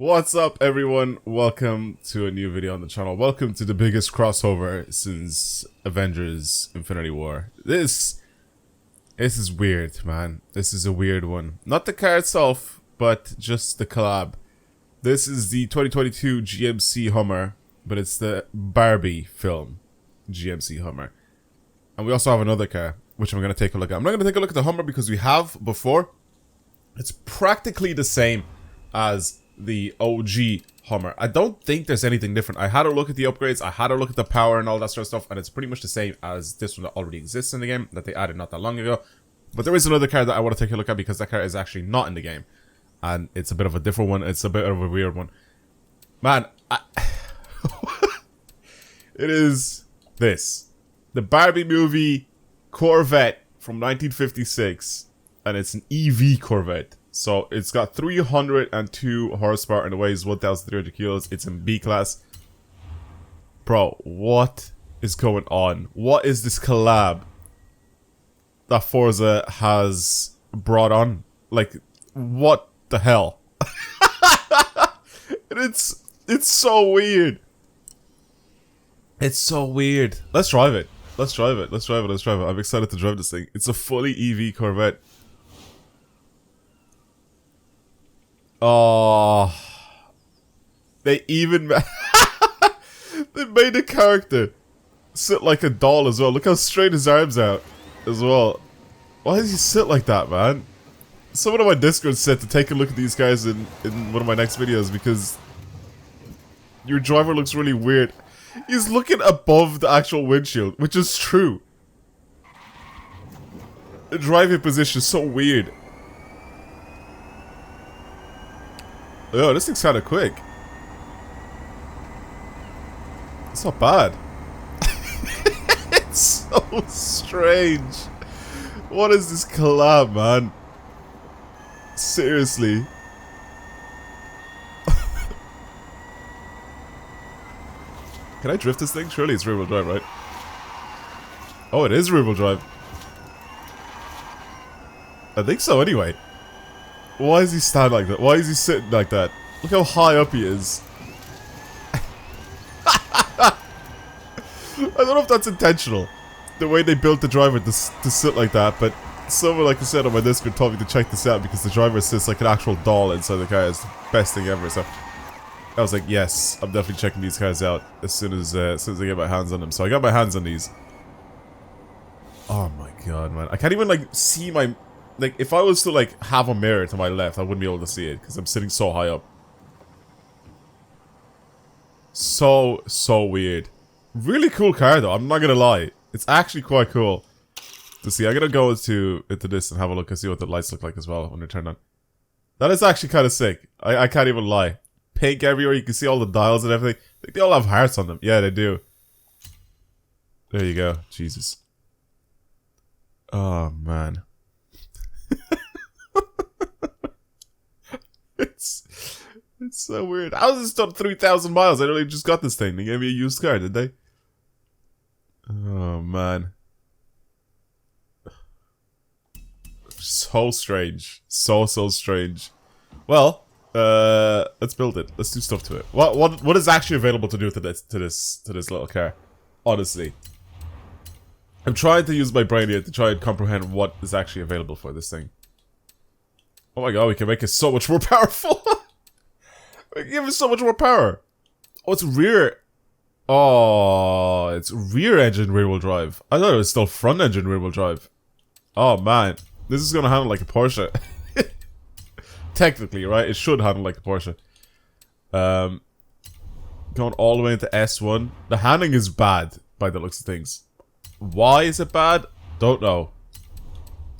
What's up, everyone? Welcome to a new video on the channel. Welcome to the biggest crossover since Avengers Infinity War. This is weird, man. This is a weird one. Not the car itself, but just the collab. This is the 2022 GMC Hummer, but it's the Barbie film GMC Hummer. And we also have another car, which I'm going to take a look at. I'm not going to take a look at the Hummer because we have before. It's practically the same as the OG Hummer. I don't think there's anything different. I had a look at the upgrades, I had a look at the power and all that sort of stuff, and it's pretty much the same as this one that already exists in the game, that they added not that long ago. But there is another car that I want to take a look at because that car is actually not in the game. And it's a bit of a different one, it's a bit of a weird one. Man, it is this. The Barbie movie Corvette from 1956, and it's an EV Corvette. So it's got 302 horsepower and it weighs 1,300 kilos. It's in B class. Bro, what is going on? What is this collab that Forza has brought on? Like, what the hell? It's so weird. It's so weird. Let's drive it. Let's drive it. Let's drive it. Let's drive it. I'm excited to drive this thing. It's a fully EV Corvette. Oh, they even they made the character sit like a doll as well. Look how straight his arms out as well. Why does he sit like that, man? Someone on my Discord said to take a look at these guys in one of my next videos because your driver looks really weird. He's looking above the actual windshield, which is true. The driving position is so weird. Yo, this thing's kind of quick. It's not bad. It's so strange. What is this collab, man? Seriously. Can I drift this thing? Surely it's rear-wheel drive, right? Oh, it is rear-wheel drive. I think so, anyway. Why is he standing like that? Why is he sitting like that? Look how high up he is. I don't know if that's intentional, the way they built the driver to sit like that, but someone, like I said on my Discord, told me to check this out because the driver sits like an actual doll inside the car. It's the best thing ever. So I was like, yes, I'm definitely checking these cars out as soon as I get my hands on them. So I got my hands on these. Oh my god, man! I can't even like see my. Like, if I was to, like, have a mirror to my left, I wouldn't be able to see it, because I'm sitting so high up. So weird. Really cool car, though, I'm not gonna lie. It's actually quite cool to see. I'm gonna go into this and have a look and see what the lights look like as well when they're turned on. That is actually kind of sick. I can't even lie. Pink everywhere, you can see all the dials and everything. Like, they all have hearts on them. Yeah, they do. There you go. Jesus. Oh, man. It's so weird. How has this done 3,000 miles? I only just got this thing. They gave me a used car, did they? Oh, man. So strange. So strange. Well, let's build it. Let's do stuff to it. What is actually available to do to this little car? Honestly. I'm trying to use my brain here to try and comprehend what is actually available for this thing. Oh my god, we can make it so much more powerful. We can give it so much more power. Oh, it's rear. Oh, it's rear engine rear wheel drive. I thought it was still front engine rear wheel drive. Oh man, this is gonna handle like a Porsche. Technically, right? It should handle like a Porsche. Going all the way into S1. The handling is bad by the looks of things. Why is it bad? Don't know.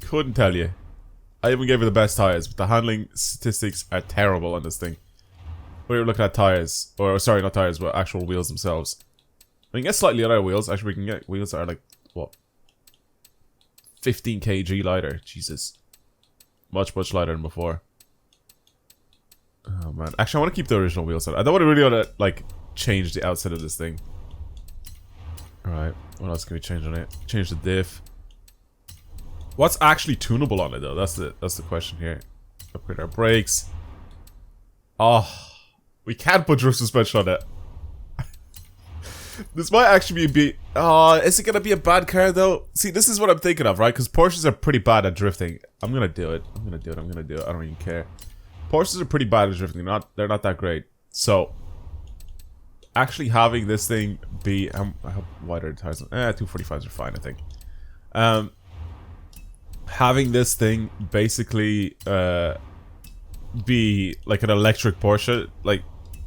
Couldn't tell you. I even gave it the best tires, but the handling statistics are terrible on this thing. We're looking at tires, or sorry, not tires, but actual wheels themselves. We can get slightly lighter wheels. Actually, we can get wheels that are like, what? 15 kg lighter. Jesus. Much lighter than before. Oh man. Actually, I want to keep the original wheels on. I don't really want to, like, change the outside of this thing. Alright. What else can we change on it? Change the diff. What's actually tunable on it though? That's the question here. Upgrade our brakes. Oh, We can't put drift suspension on it. This might actually be is it gonna be a bad car though? See, this is what I'm thinking of, right? Because Porsches are pretty bad at drifting. I'm gonna do it. I'm gonna do it. I'm gonna do it. I don't even care. Porsches are pretty bad at drifting. They're not that great. So, actually having this thing be how wide are the tires? 245s are fine, I think. Having this thing basically be like an electric Porsche, like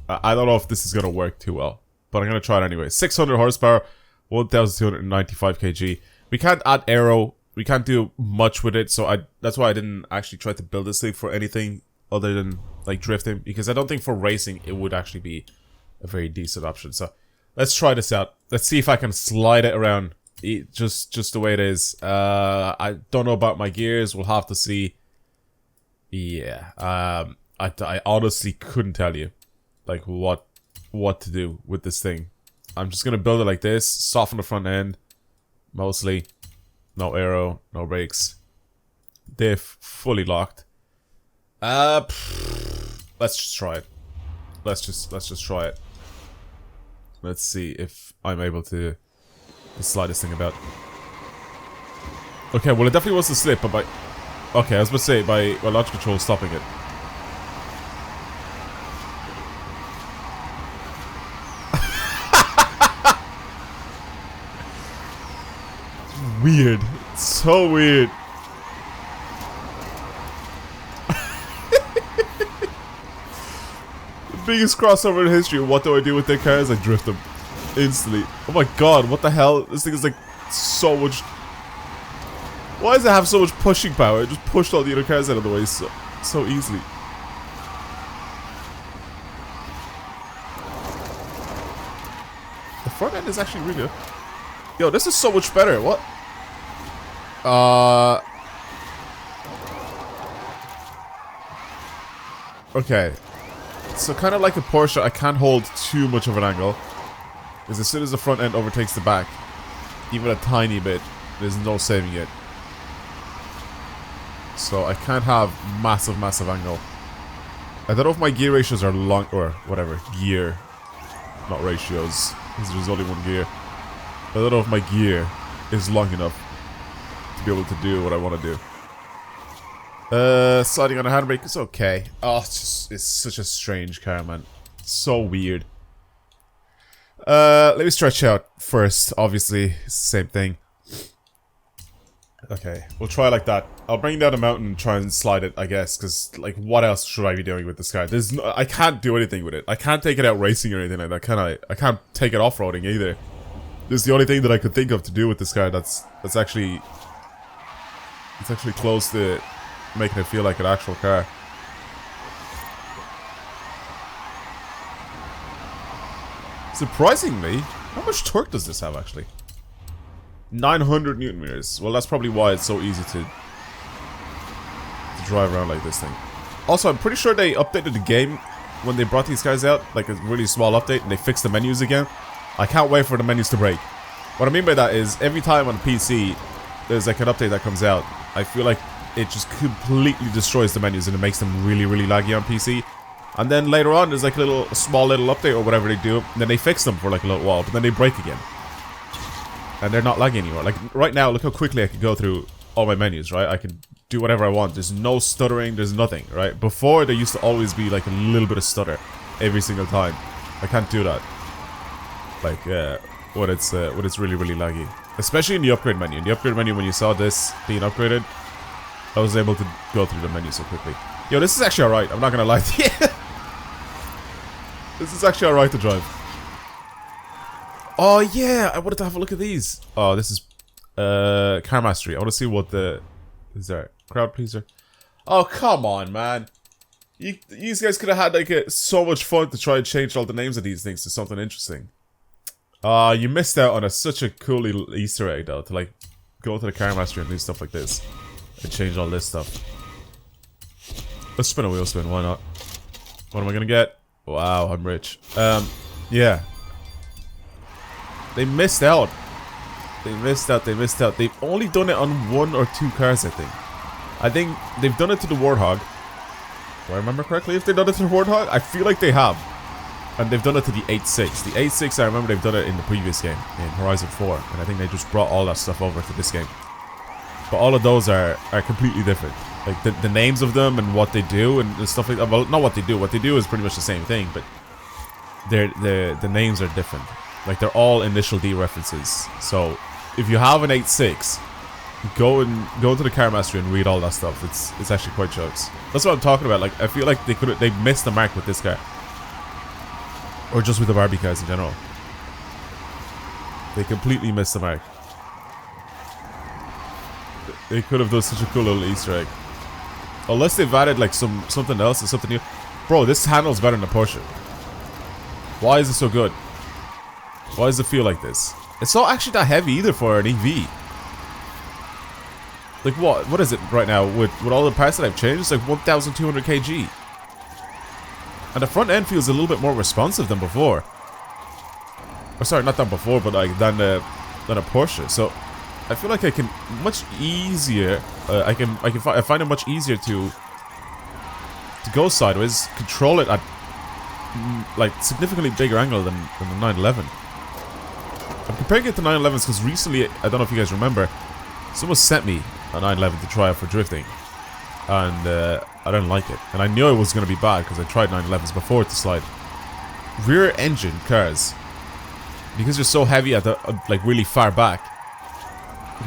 I don't know if this is gonna work too well, but I'm gonna try it anyway. 600 horsepower, 1,295 kg. We can't add aero. We can't do much with it, so that's why I didn't actually try to build this thing for anything other than like drifting, because I don't think for racing it would actually be a very decent option. So let's try this out. Let's see if I can slide it around just the way it is. I don't know about my gears. We'll have to see. Yeah. I honestly couldn't tell you like what to do with this thing. I'm just gonna build it like this. Soften the front end mostly. No aero, no brakes. Diff fully locked. Let's just try it. Let's just try it. Let's see if I'm able to slide this thing about. Okay, well it definitely wants to slip, but by... Okay, I was about to say, by launch control stopping it. Weird. It's so weird. Biggest crossover in history. What do I do with their cars? I drift them instantly. Oh my god, what the hell? This thing is like so much. Why does it have so much pushing power? It just pushed all the other cars out of the way so easily. The front end is actually really good. Yo, this is so much better. What? Okay. So kind of like a Porsche, I can't hold too much of an angle. Because as soon as the front end overtakes the back, even a tiny bit, there's no saving it. So I can't have massive angle. I don't know if my gear ratios are long, or whatever, gear, not ratios, because there's only one gear. I don't know if my gear is long enough to be able to do what I want to do. Sliding on a handbrake is okay. Oh, it's such a strange car, man. So weird. Let me stretch out first. Obviously, it's the same thing. Okay, we'll try like that. I'll bring down a mountain and try and slide it, I guess, because, like, what else should I be doing with this car? There's no, I can't do anything with it. I can't take it out racing or anything like that, can I? I can't take it off-roading either. This is the only thing that I could think of to do with this car that's actually... It's actually close to making it feel like an actual car. Surprisingly, how much torque does this have, actually? 900 Newton meters. Well, that's probably why it's so easy to drive around like this thing. Also, I'm pretty sure they updated the game when they brought these guys out, like a really small update, and they fixed the menus again. I can't wait for the menus to break. What I mean by that is, every time on PC, there's like an update that comes out, I feel like it just completely destroys the menus and it makes them really, really laggy on PC. And then later on, there's like a small little update or whatever they do, and then they fix them for like a little while, but then they break again. And they're not laggy anymore. Like, right now, look how quickly I can go through all my menus, right? I can do whatever I want. There's no stuttering, there's nothing, right? Before, there used to always be like a little bit of stutter every single time. I can't do that. Like, when it's really, really laggy. Especially in the upgrade menu. In the upgrade menu, when you saw this being upgraded, I was able to go through the menu so quickly. Yo, this is actually alright. I'm not gonna lie to you. This is actually alright to drive. Oh yeah, I wanted to have a look at these. Oh, this is car mastery. I want to see what the is there. Crowd pleaser. Oh come on, man. You guys could have had like so much fun to try and change all the names of these things to something interesting. You missed out on such a cool little Easter egg though, to like go to the car mastery and do stuff like this and change all this stuff. Let's spin a wheel spin. Why not? What am I gonna get? Wow, I'm rich. Yeah. They missed out. They missed out. They've only done it on 1 or 2 cars, I think. I think they've done it to the Warthog. Do I remember correctly if they've done it to the Warthog? I feel like they have. And they've done it to the 8.6. The 8.6, I remember they've done it in the previous game, in Horizon 4. And I think they just brought all that stuff over to this game. But all of those are completely different. Like, the names of them and what they do and stuff like that. Well, not what they do. What they do is pretty much the same thing, but the names are different. Like, they're all Initial D references. So, if you have an 8.6, go into the Car Mastery and read all that stuff. It's actually quite jokes. That's what I'm talking about. Like, I feel like they missed the mark with this car. Or just with the Barbie cars in general. They completely missed the mark. They could have done such a cool little Easter egg. Unless they've added like something else or something new. Bro, this handles better than a Porsche. Why is it so good? Why does it feel like this? It's not actually that heavy either for an EV. Like what is it right now with all the parts that I've changed? It's like 1,200 kg. And the front end feels a little bit more responsive than before. Or sorry, not than before, but like than a Porsche. So I feel like I can much easier. I find it much easier to go sideways, control it at like significantly bigger angle than the 911. I'm comparing it to 911s because recently, I don't know if you guys remember, someone sent me a 911 to try out for drifting, and I didn't like it, and I knew it was going to be bad because I tried 911s before to slide. Rear engine cars, because they're so heavy at the like really far back,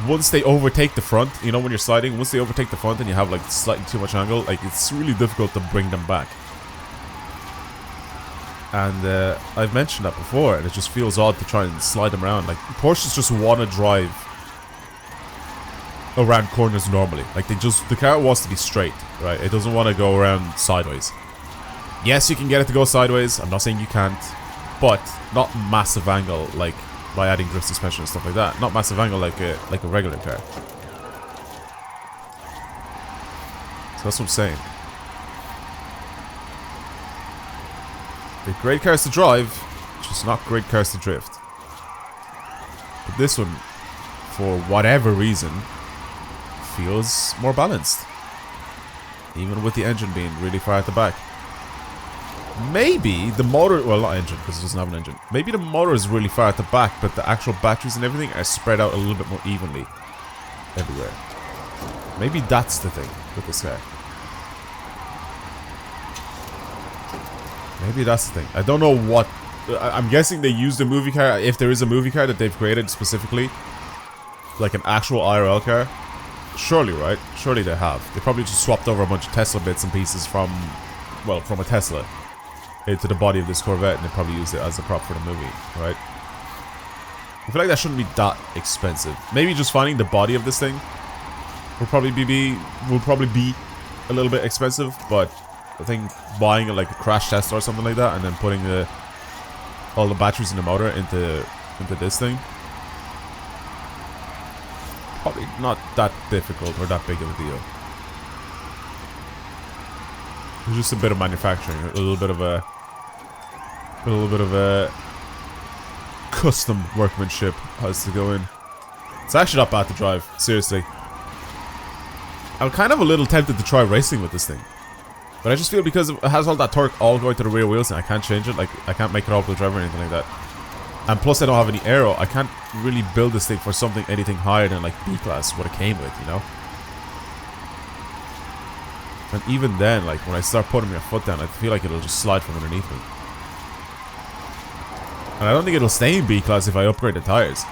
once they overtake the front, you know, when you're sliding, once they overtake the front and you have like slightly too much angle, like it's really difficult to bring them back. And I've mentioned that before, and it just feels odd to try and slide them around. Like Porsches just want to drive around corners normally. Like the car wants to be straight, right? It doesn't want to go around sideways. Yes, you can get it to go sideways. I'm not saying you can't, but not massive angle like by adding drift suspension and stuff like that. Not massive angle like a regular car. So that's what I'm saying. They're great cars to drive, just not great cars to drift. But this one, for whatever reason, feels more balanced. Even with the engine being really far at the back. Maybe the motor, well, not engine because it doesn't have an engine. Maybe the motor is really far at the back, but the actual batteries and everything are spread out a little bit more evenly everywhere. Maybe that's the thing with this car. Maybe that's the thing. I don't know what. I'm guessing they used a movie car. If there is a movie car that they've created specifically, like an actual IRL car, surely, right? Surely they have. They probably just swapped over a bunch of Tesla bits and pieces from a Tesla into the body of this Corvette, and they probably used it as a prop for the movie, right? I feel like that shouldn't be that expensive. Maybe just finding the body of this thing will probably be a little bit expensive, but I think buying like a crash test or something like that, and then putting all the batteries in the motor into this thing, probably not that difficult or that big of a deal. It's just a bit of manufacturing, a little bit of a custom workmanship has to go in. It's actually not bad to drive, seriously. I'm kind of a little tempted to try racing with this thing. But I just feel because it has all that torque all going to the rear wheels and I can't change it, like I can't make it all-wheel drive or anything like that. And plus I don't have any aero, I can't really build this thing for anything higher than like B-Class, what it came with, you know? And even then, like when I start putting my foot down, I feel like it'll just slide from underneath me. And I don't think it'll stay in B-Class if I upgrade the tires.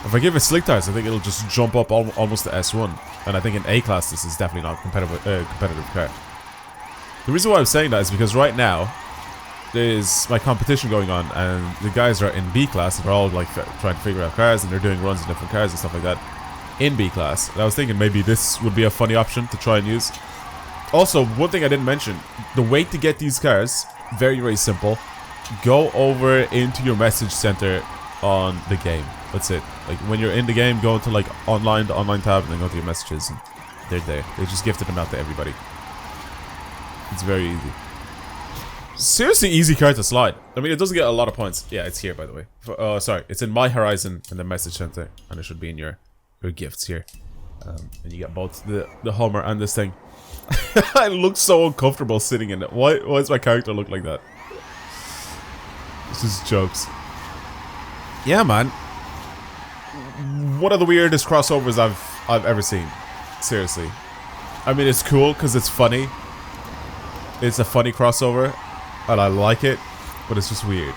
If I give it slick tires, I think it'll just jump up almost to S1. And I think in A-Class this is definitely not a competitive car. The reason why I'm saying that is because right now there's my competition going on, and the guys are in B class and they're all like trying to figure out cars, and they're doing runs in different cars and stuff like that in B class. And I was thinking maybe this would be a funny option to try and use. Also, one thing I didn't mention, the way to get these cars, very, very simple. Go over into your message center on the game. That's it. Like when you're in the game, go into like the online tab, and then go to your messages, and they're there. They just gifted them out to everybody. It's very easy. Seriously easy car to slide. I mean, it doesn't get a lot of points. Yeah, it's here, by the way. Sorry. It's in My Horizon and the message center. And it should be in your gifts here. And you get both the Hummer and this thing. I look so uncomfortable sitting in it. Why does my character look like that? This is jokes. Yeah, man. One of the weirdest crossovers I've ever seen. Seriously. I mean, it's cool because it's funny. It's a funny crossover, and I like it, but it's just weird.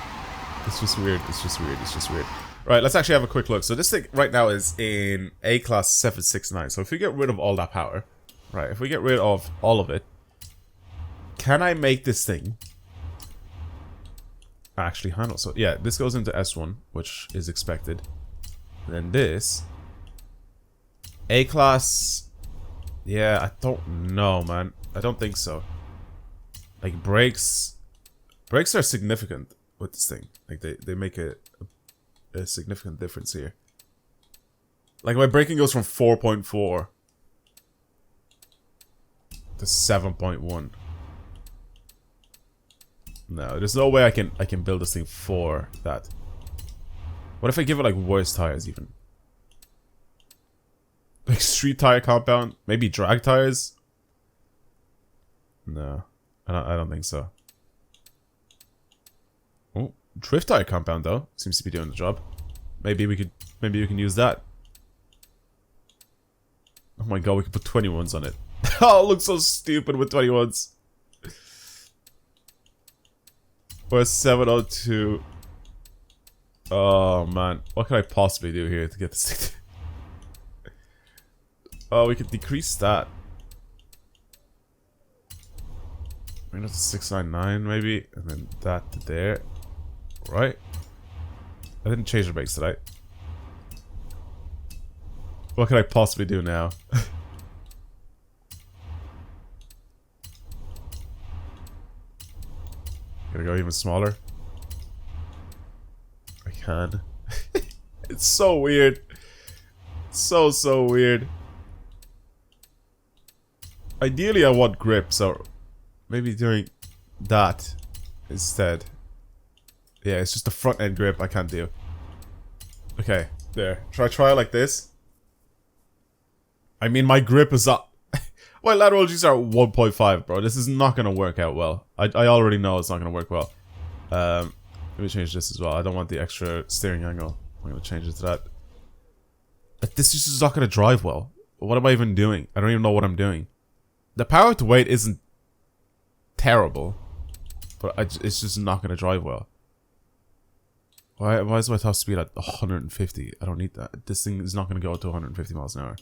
It's just weird. It's just weird. It's just weird. Right, let's actually have a quick look. So this thing right now is in A-Class 769. So if we get rid of all that power, right, if we get rid of all of it, can I make this thing actually handle? So yeah, this goes into S1, which is expected. Then this A-Class, yeah, I don't know, man. I don't think so. Like brakes are significant with this thing. Like they make a significant difference here. Like my braking goes from 4.4 to 7.1. No, there's no way I can build this thing for that. What if I give it like worse tires even? Like street tire compound? Maybe drag tires? No. I don't think so. Oh, drift tire compound though. Seems to be doing the job. Maybe we can use that. Oh my god, we could put 21s on it. Oh, it looks so stupid with 21s. Or a 702. Oh man, what can I possibly do here to get this thing? Oh, we could decrease that. Bring it to 699 maybe, and then that to there. Right? I didn't change the brakes, did I? What can I possibly do now? Gonna go even smaller? I can. It's so weird. So weird. Ideally I want grip, so maybe doing that instead. Yeah, it's just the front end grip I can't do. Okay, there. Try it like this. I mean, my grip is up. My lateral G's are 1.5, bro. This is not gonna work out well. I already know it's not gonna work well. Let me change this as well. I don't want the extra steering angle. I'm gonna change it to that. But this is just not gonna drive well. What am I even doing? I don't even know what I'm doing. The power to weight isn't terrible, but it's just not gonna drive well. Why is my top speed at 150? I don't need that. This thing is not gonna go to 150 miles an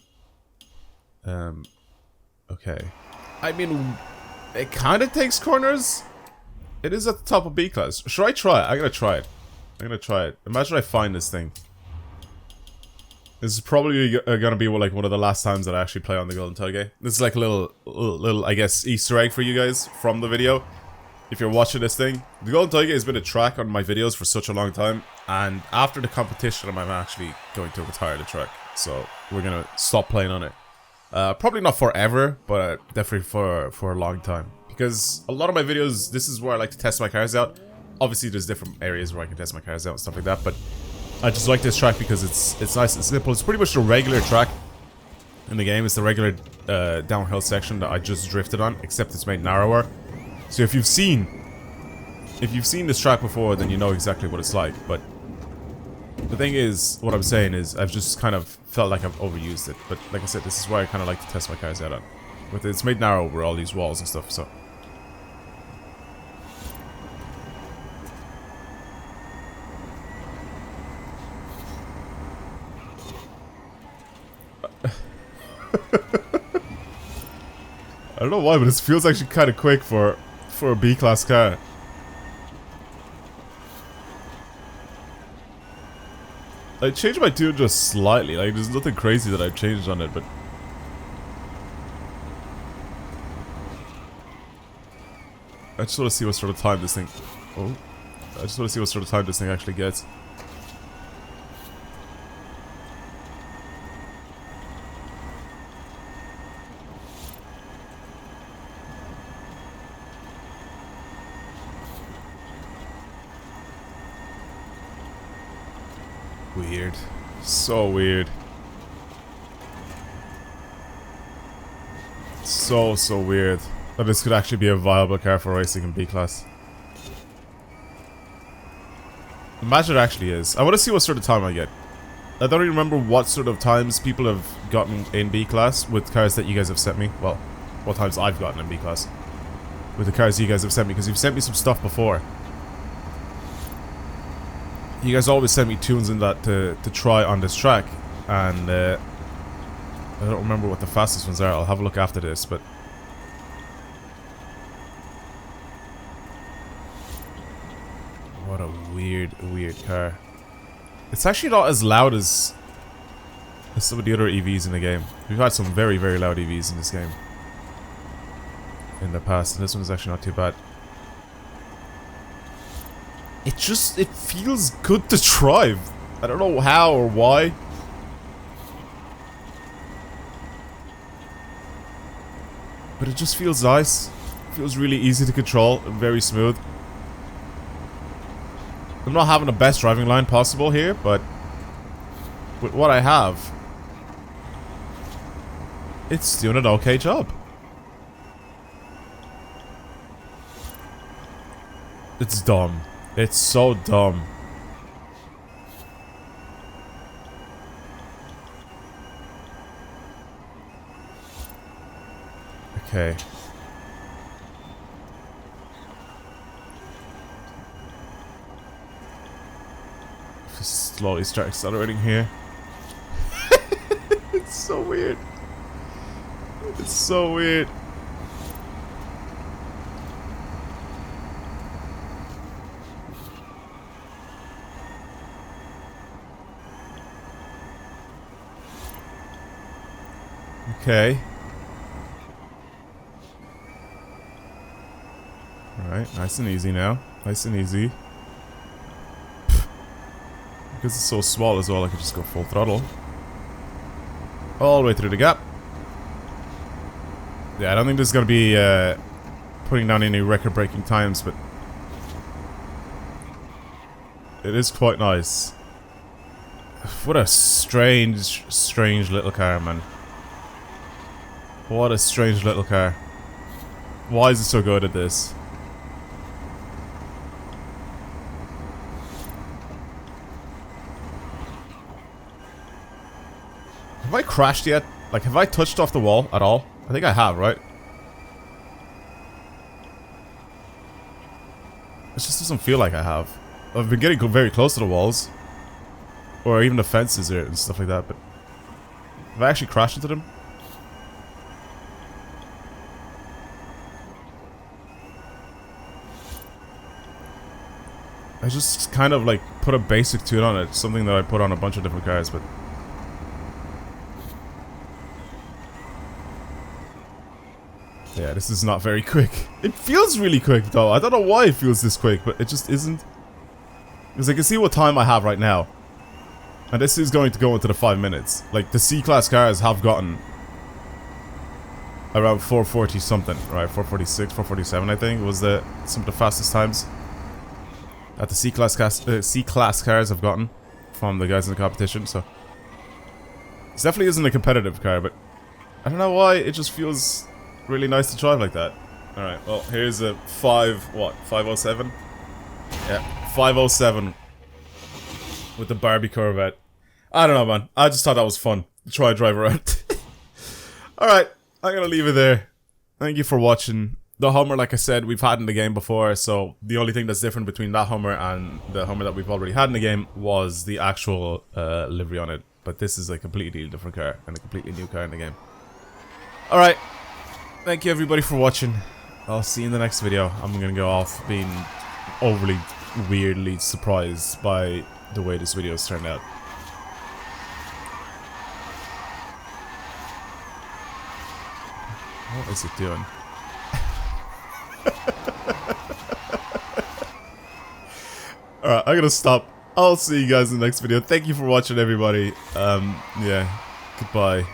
hour. Okay. I mean, it kind of takes corners. It is at the top of B class. Should I try it? I'm gonna try it. I'm gonna try it. Imagine I find this thing. This is probably gonna be like one of the last times that I actually play on the Golden Toge. This is like a little, I guess, Easter egg for you guys from the video. If you're watching this thing, the Golden Toge has been a track on my videos for such a long time, and after the competition, I'm actually going to retire the track. So we're gonna stop playing on it. Probably not forever, but definitely for a long time. Because a lot of my videos, this is where I like to test my cars out. Obviously, there's different areas where I can test my cars out and stuff like that, but I just like this track because it's nice and simple. It's pretty much the regular track in the game. It's the regular downhill section that I just drifted on, except it's made narrower. So if you've seen this track before, then you know exactly what it's like. But the thing is, what I'm saying is, I've just kind of felt like I've overused it. But like I said, this is why I kind of like to test my cars out on. But it's made narrow over all these walls and stuff, so. I don't know why, but this feels actually kind of quick for a B-class car. I changed my tune just slightly, like there's nothing crazy that I've changed on it, but I just want to see what sort of time this thing... Oh. I just want to see what sort of time this thing actually gets. Weird. So weird. So weird. That this could actually be a viable car for racing in B-Class. Imagine it actually is. I want to see what sort of time I get. I don't even remember what sort of times people have gotten in B class with cars that you guys have sent me. Well, what times I've gotten in B class with the cars you guys have sent me, because you've sent me some stuff before. You guys always send me tunes in that to try on this track, and I don't remember what the fastest ones are. I'll have a look after this, but what a weird car. It's actually not as loud as some of the other EVs in the game. We've had some very loud EVs in this game in the past, and this one is actually not too bad. It feels good to drive. I don't know how or why. But it just feels nice. It feels really easy to control and very smooth. I'm not having the best driving line possible here, but with what I have, it's doing an okay job. It's dumb. It's so dumb. Okay. Just slowly start accelerating here. It's so weird. It's so weird. Okay. Alright, nice and easy now. Nice and easy. Because it's so small as well, I could just go full throttle. All the way through the gap. Yeah, I don't think this is going to be putting down any record-breaking times, but it is quite nice. What a strange little car, man. What a strange little car. Why is it so good at this? Have I crashed yet? Like, have I touched off the wall at all? I think I have, right? It just doesn't feel like I have. I've been getting very close to the walls. Or even the fences and stuff like that, but have I actually crashed into them? I just kind of like put a basic tune on it, something that I put on a bunch of different cars, but yeah, this is not very quick. It feels really quick though. I don't know why it feels this quick, but it just isn't. Because I can see what time I have right now. And this is going to go into the 5 minutes. Like, the C-Class cars have gotten around 440 something, right? 446, 447 I think was some of the fastest times that the C-Class cars have gotten from the guys in the competition, so this definitely isn't a competitive car, but I don't know why it just feels really nice to drive like that. Alright, well, here's a 507? Yeah, 507 with the Barbie Corvette. I don't know, man. I just thought that was fun to try and drive around. Alright, I'm gonna leave it there. Thank you for watching. The Hummer, like I said, we've had in the game before, so the only thing that's different between that Hummer and the Hummer that we've already had in the game was the actual livery on it. But this is a completely different car and a completely new car in the game. Alright, thank you everybody for watching. I'll see you in the next video. I'm gonna go off being overly weirdly surprised by the way this video's turned out. What is it doing? Alright, I'm gonna stop. I'll see you guys in the next video. Thank you for watching, everybody. Yeah, goodbye.